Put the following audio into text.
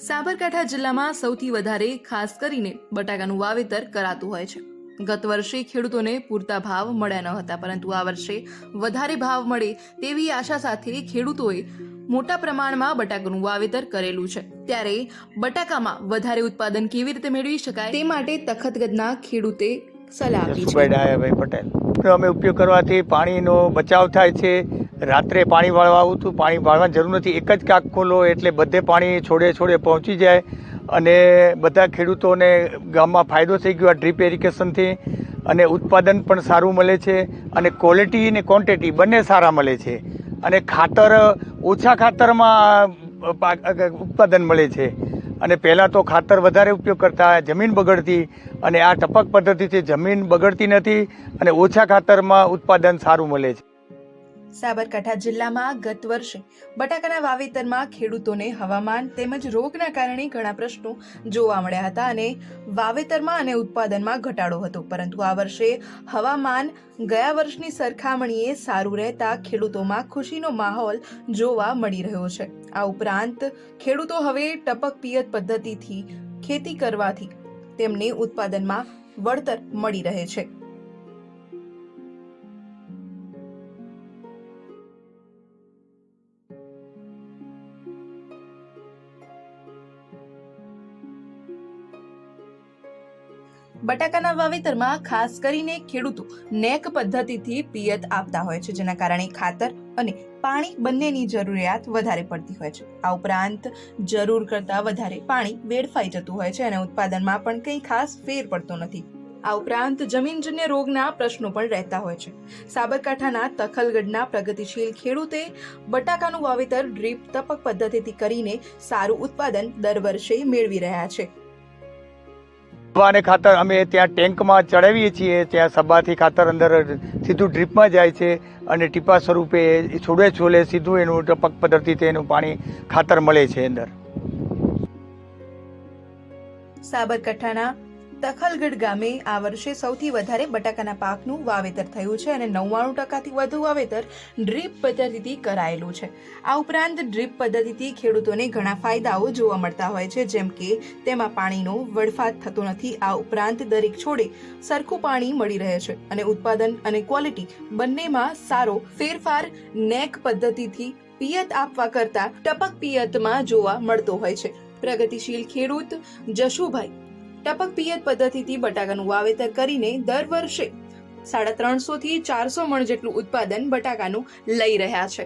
સાબરકાંઠા જિલ્લામાં સૌથી વધારે ખાસ કરીને બટાકાનું વાવેતર કરાતું હોય છે। ગત વર્ષે ખેડૂતોને પૂરતા ભાવ મળ્યા ન હતા, પરંતુ આ વર્ષે વધારે ભાવ મળે તેવી આશા સાથે ખેડૂતોએ મોટા પ્રમાણમાં બટાકાનું વાવેતર કરેલું છે। ત્યારે બટાકામાં વધારે ઉત્પાદન કેવી રીતે મેળવી શકાય તે માટે તખતગઢના ખેડૂતે સલાહ આપી છે। ભાઈ પટેલ અમે ઉપયોગ કરવાથી પાણીનો બચાવ થાય છે। રાત્રે પાણી વાળવા આવું તો પાણી વાળવાની જરૂર નથી, એક જ કાક ખોલો એટલે બધે પાણી છોડે છોડે પહોંચી જાય અને બધા ખેડૂતોને ગામમાં ફાયદો થઈ ગયો આ ડ્રીપ ઇરિગેશનથી। અને ઉત્પાદન પણ સારું મળે છે અને ક્વોલિટી અને ક્વોન્ટિટી બંને સારા મળે છે અને ખાતર ઓછા ખાતરમાં ઉત્પાદન મળે છે। અને પહેલાં તો ખાતર વધારે ઉપયોગ કરતા, જમીન બગડતી, અને આ ટપક પદ્ધતિથી જમીન બગડતી નથી અને ઓછા ખાતરમાં ઉત્પાદન સારું મળે છે। સાબરકાંઠા જિલ્લામાં ગત વર્ષે બટાકાના વાવેતરમાં ખેડૂતોને હવામાન તેમજ રોગના કારણે ઘણા પ્રશ્નો જોવા મળ્યા હતા અને વાવેતરમાં અને ઉત્પાદનમાં ઘટાડો હતો, પરંતુ આ વર્ષે હવામાન ગયા વર્ષની સરખામણીએ સારું રહેતા ખેડૂતોમાં ખુશીનો માહોલ જોવા મળી રહ્યો છે। આ ઉપરાંત ખેડૂતો હવે ટપક પિયત પદ્ધતિથી ખેતી કરવાથી તેમને ઉત્પાદનમાં વળતર મળી રહે છે। બટાકાના વાવેતરમાં ખાસ કરીને ખેડૂતો નેક પદ્ધતિથી પિયત આપતા હોય છે, જેના કારણે ખાતર અને પાણી બંનેની જરૂરિયાત વધારે પડતી હોય છે। આ ઉપરાંત જરૂર કરતાં વધારે પાણી વેડફાઈ જતું હોય છે અને ઉત્પાદનમાં પણ કંઈ ખાસ ફેર પડતો નથી। આ ઉપરાંત જમીનજન્ય રોગના પ્રશ્નો પણ રહેતા હોય છે। સાબરકાંઠાના તખલગઢના પ્રગતિશીલ ખેડૂતે બટાકાનું વાવેતર ડ્રીપ ટપક પદ્ધતિથી કરીને સારું ઉત્પાદન દર વર્ષે મેળવી રહ્યા છે। અને ખાતર અમે ત્યાં ટેન્કમાં ચડાવીએ છીએ, ત્યાં સભાથી ખાતર અંદર સીધું ડ્રીપમાં જાય છે અને ટીપા સ્વરૂપે છોડે છોલે સીધું એનું ટપક પદ્ધતિથી એનું પાણી ખાતર મળે છે અંદર। સાબરકાંઠાના તખલગઢ ગામે આ વર્ષે સૌથી વધારે બટાકાના પાકનું વાવેતર થયું છે અને 99% વધુ વાવેતર ડ્રીપ પદ્ધતિથી કરાયેલું છે। આ ઉપરાંત ડ્રીપ પદ્ધતિથી ખેડૂતોને ઘણા ફાયદાઓ જોવા મળતા હોય છે, જેમ કે તેમાં પાણીનો વેડફાટ થતો નથી। આ ઉપરાંત દરેક છોડે સરખું પાણી મળી રહે છે અને ઉત્પાદન અને ક્વોલિટી બંનેમાં સારો ફેરફાર નેક પદ્ધતિથી પિયત આપવા કરતા ટપક પિયતમાં જોવા મળતો હોય છે। પ્રગતિશીલ ખેડૂત જશુભાઈ ટપક પિયત પદ્ધતિથી બટાકાનું વાવેતર કરીને દર વર્ષે 350 થી 400 મણ જેટલું ઉત્પાદન બટાકાનું લઈ રહ્યા છે।